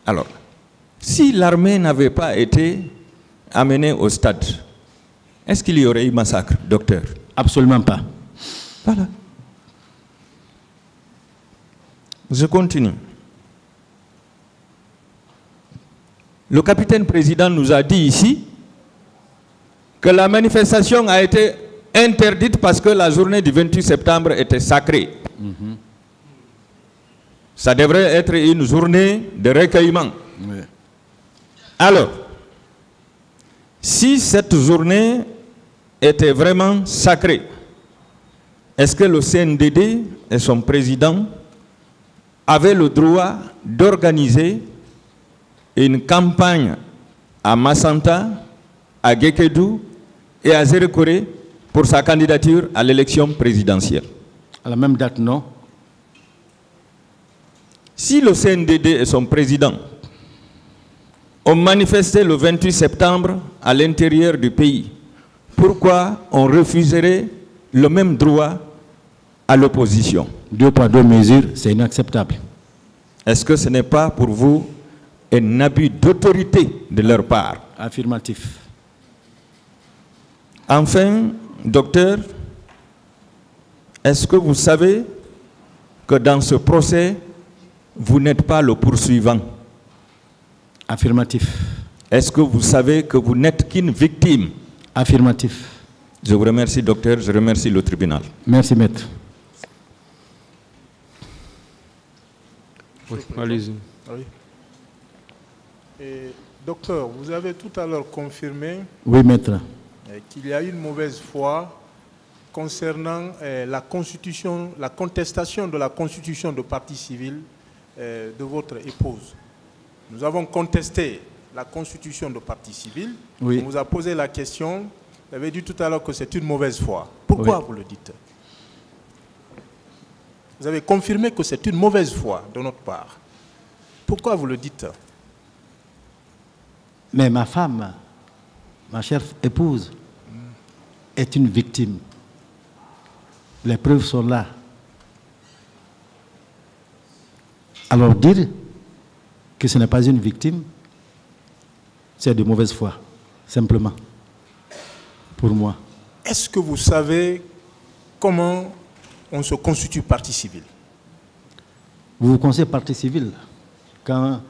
Alors, si l'armée n'avait pas été amenée au stade, est-ce qu'il y aurait eu massacre, docteur? Absolument pas. Voilà. Je continue. Le capitaine président nous a dit ici que la manifestation a été interdite parce que la journée du 28 septembre était sacrée. Ça devrait être une journée de recueillement. Oui. Alors, si cette journée était vraiment sacrée, est-ce que le CNDD et son président avaient le droit d'organiser une campagne à Massanta, à Gekedou et à Zérekore pour sa candidature à l'élection présidentielle? À la même date, non. Si le CNDD et son président ont manifesté le 28 septembre à l'intérieur du pays, pourquoi on refuserait le même droit à l'opposition? 2 poids, 2 mesures, c'est inacceptable. Est-ce que ce n'est pas pour vous un abus d'autorité de leur part? Affirmatif. Enfin, docteur, est-ce que vous savez que dans ce procès, vous n'êtes pas le poursuivant? Affirmatif. Est-ce que vous savez que vous n'êtes qu'une victime? Affirmatif. Je vous remercie, docteur. Je remercie le tribunal. Merci, maître. Oui, allez-y. Oui. Et, docteur, vous avez tout à l'heure confirmé Oui, maître. qu'il y a une mauvaise foi concernant la constitution, la contestation de la constitution de partie civile de votre épouse. Nous avons contesté la constitution de partie civile. Oui. On vous a posé la question. Vous avez dit tout à l'heure que c'est une mauvaise foi. Pourquoi Oui. vous le dites? Vous avez confirmé que c'est une mauvaise foi de notre part. Pourquoi vous le dites? Mais ma femme, ma chère épouse, est une victime. Les preuves sont là. Alors dire que ce n'est pas une victime, c'est de mauvaise foi, simplement, pour moi. Est-ce que vous savez comment on se constitue partie civile? Vous vous considérez partie civile quand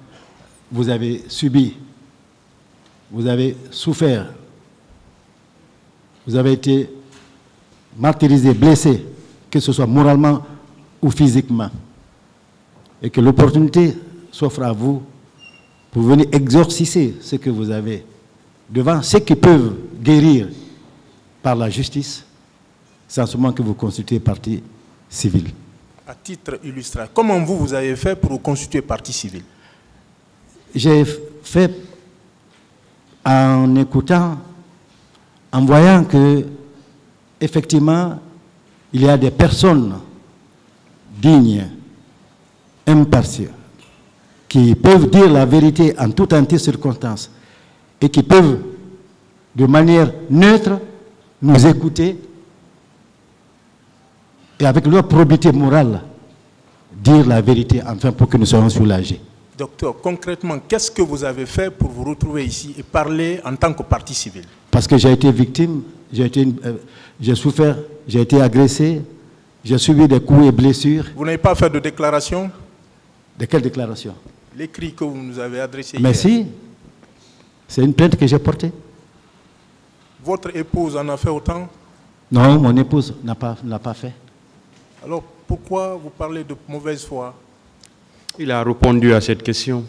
vous avez subi, vous avez souffert, vous avez été martyrisé, blessé, que ce soit moralement ou physiquement, et que l'opportunité s'offre à vous pour venir exorciser ce que vous avez devant ceux qui peuvent guérir par la justice, c'est en ce moment que vous constituez partie civile. À titre illustratif, comment vous avez fait pour vous constituer partie civile? J'ai fait en écoutant, en voyant que effectivement il y a des personnes dignes, impartiales, qui peuvent dire la vérité en toute circonstance et qui peuvent de manière neutre nous écouter et avec leur probité morale dire la vérité enfin pour que nous soyons soulagés. Docteur, concrètement, qu'est-ce que vous avez fait pour vous retrouver ici et parler en tant que partie civile? Parce que j'ai été victime, j'ai souffert, j'ai été agressé, j'ai subi des coups et blessures. Vous n'avez pas fait de déclaration? De quelle déclaration? L'écrit que vous nous avez adressé Mais hier. si, c'est une plainte que j'ai portée. Votre épouse en a fait autant? Non, mon épouse n'a pas fait. Alors pourquoi vous parlez de mauvaise foi? Il a répondu à cette question.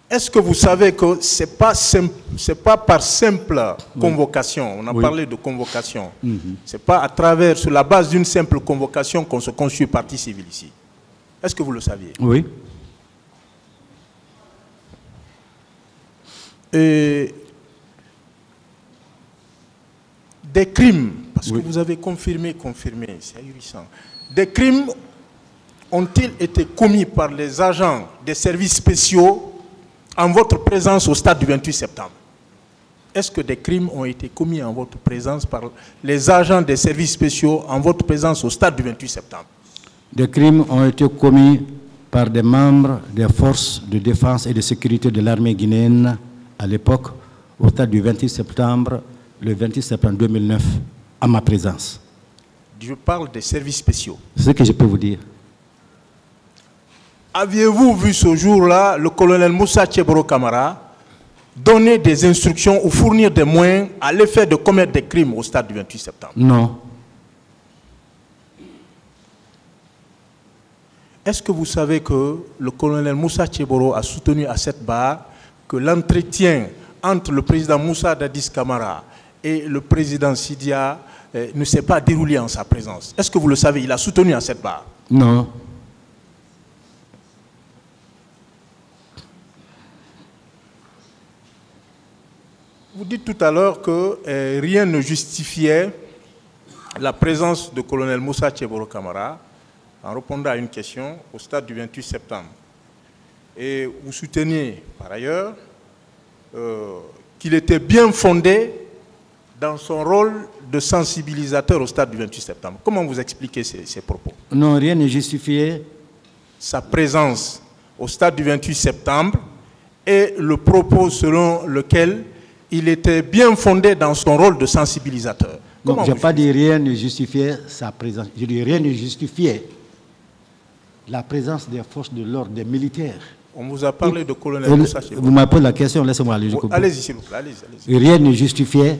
Est-ce que vous savez que ce n'est pas par simple convocation, on a parlé de convocation, ce n'est pas à travers, sur la base d'une simple convocation qu'on se constitue partie civile ici? Est-ce que vous le saviez? Oui. Et des crimes, parce que vous avez confirmé, c'est ahurissant. Des crimes ont-ils été commis par les agents des services spéciaux en votre présence au stade du 28 septembre? Est-ce que des crimes ont été commis en votre présence par les agents des services spéciaux en votre présence au stade du 28 septembre? Des crimes ont été commis par des membres des forces de défense et de sécurité de l'armée guinéenne à l'époque, au stade du 28 septembre, le 28 septembre 2009, à ma présence. Je parle des services spéciaux. C'est ce que je peux vous dire. Aviez-vous vu ce jour-là le colonel Moussa Tcheboro Camara donner des instructions ou fournir des moyens à l'effet de commettre des crimes au stade du 28 septembre? Non. Est-ce que vous savez que le colonel Moussa Tcheboro a soutenu à cette barre que l'entretien entre le président Moussa Dadis Camara et le président Sidia ne s'est pas déroulé en sa présence? Est-ce que vous le savez? Il a soutenu à cette barre. Non. Vous dites tout à l'heure que rien ne justifiait la présence du colonel Moussa Tcheboro Camara en répondant à une question au stade du 28 septembre. Et vous souteniez par ailleurs qu'il était bien fondé dans son rôle de sensibilisateur au stade du 28 septembre. Comment vous expliquez ces propos? Non, rien ne justifiait sa présence au stade du 28 septembre et le propos selon lequel il était bien fondé dans son rôle de sensibilisateur. Donc, je n'ai pas dit rien ne justifiait sa présence. Je dis rien ne justifiait la présence des forces de l'ordre, des militaires. On vous a parlé de colonel Moussa Tcheboro. Vous m'avez posé la question, laissez-moi aller. Allez-y, s'il vous plaît. Allez-y. Rien ne justifiait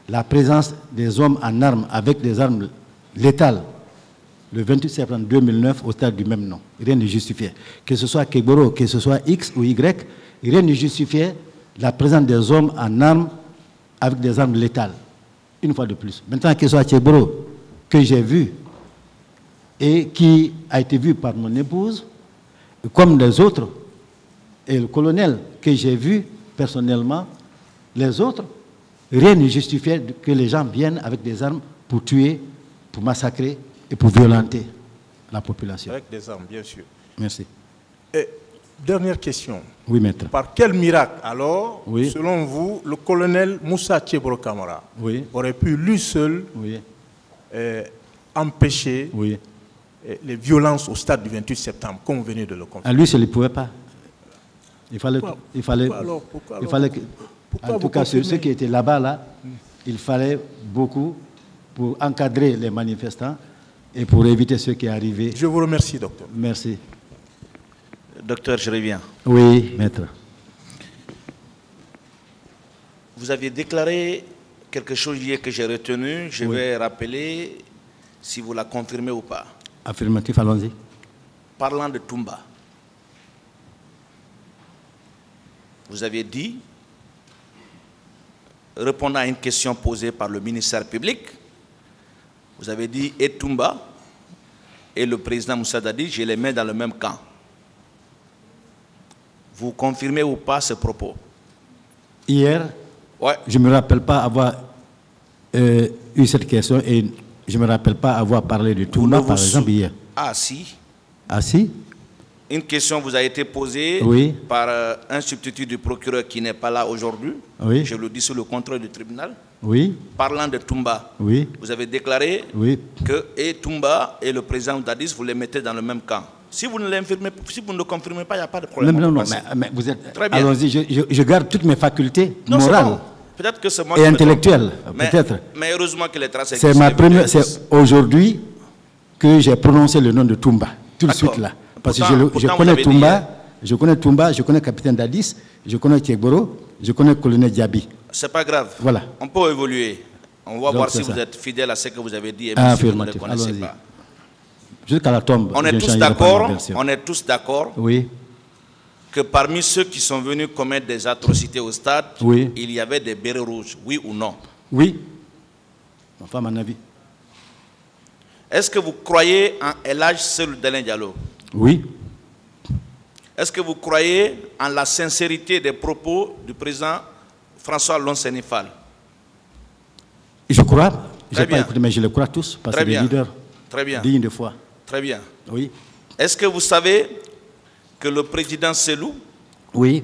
la présence des hommes en armes avec des armes létales le 28 septembre 2009 au stade du même nom. Rien ne justifiait. Que ce soit Keboro, que ce soit X ou Y, rien ne justifiait la présence des hommes en armes avec des armes létales. Une fois de plus. Maintenant, que ce soit Keboro, que j'ai vu et qui a été vu par mon épouse, comme les autres, et le colonel que j'ai vu personnellement, les autres, rien ne justifiait que les gens viennent avec des armes pour tuer, pour massacrer et pour violenter la population. Avec des armes, bien sûr. Merci. Et dernière question. Oui, maître. Par quel miracle, alors, oui, selon vous, le colonel Moussa Tcheboro Camara oui, aurait pu lui seul oui, empêcher oui, les violences au stade du 28 septembre, comme vous venez de le confirmer? À lui, il ne pouvait pas. Il fallait en tout cas, ceux qui étaient là-bas, il fallait beaucoup pour encadrer les manifestants et pour éviter ce qui est arrivé. Je vous remercie, docteur. Merci. Docteur, je reviens. Oui, maître. Vous aviez déclaré quelque chose hier que j'ai retenu. Je vais rappeler si vous la confirmez ou pas. Affirmatif, allons-y. Parlant de Toumba, vous avez dit, répondant à une question posée par le ministère public, vous avez dit, et Toumba et le président Moussa Dadis, je les mets dans le même camp. Vous confirmez ou pas ce propos? Hier, je ne me rappelle pas avoir eu cette question et je ne me rappelle pas avoir parlé de Toumba, par exemple, hier. Ah si. Ah si? Une question vous a été posée par un substitut du procureur qui n'est pas là aujourd'hui. Oui. Je le dis sous le contrôle du tribunal. Oui. Parlant de Toumba, oui, vous avez déclaré que et Toumba et le président Dadis, vous les mettez dans le même camp. Si vous ne le confirmez pas, il n'y a pas de problème. Non, mais vous êtes... Allons-y, je garde toutes mes facultés morales. Bon. Peut-être que c'est moi et intellectuelles, peut-être. Mais heureusement que les traces existent. C'est ma première... C'est aujourd'hui que j'ai prononcé le nom de Toumba, tout de suite là. Parce que je connais Toumba, je connais Toumba, je connais le capitaine Dadis, je connais Tcheboro, je connais le colonel Diaby. C'est pas grave. Voilà. On peut évoluer. On va voir si vous êtes fidèle à ce que vous avez dit et même si vous ne le connaissez pas. Jusqu'à la tombe. On est tous d'accord. On est tous d'accord. Oui. Que parmi ceux qui sont venus commettre des atrocités au stade, il y avait des bérets rouges, oui ou non? Oui. Enfin, à mon avis. Est-ce que vous croyez en El Hadj Cellou Dalein Diallo? Oui. Est-ce que vous croyez en la sincérité des propos du président François Lonsenifal? Je crois. Je n'ai pas écouté, mais je le crois tous, parce que les leaders dignes de foi. Très bien. Oui. Est-ce que vous savez que le président Cellou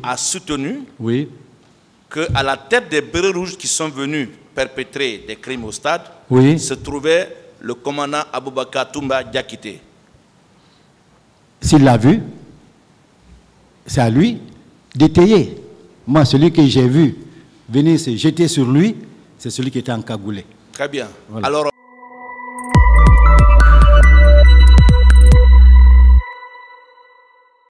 a soutenu qu'à la tête des bérets rouges qui sont venus perpétrer des crimes au stade se trouvait le commandant Aboubakar Toumba Diakité? s'il l'a vu, c'est à lui d'étayer. Moi, celui que j'ai vu venir se jeter sur lui, c'est celui qui était encagoulé. Très bien. Voilà. Alors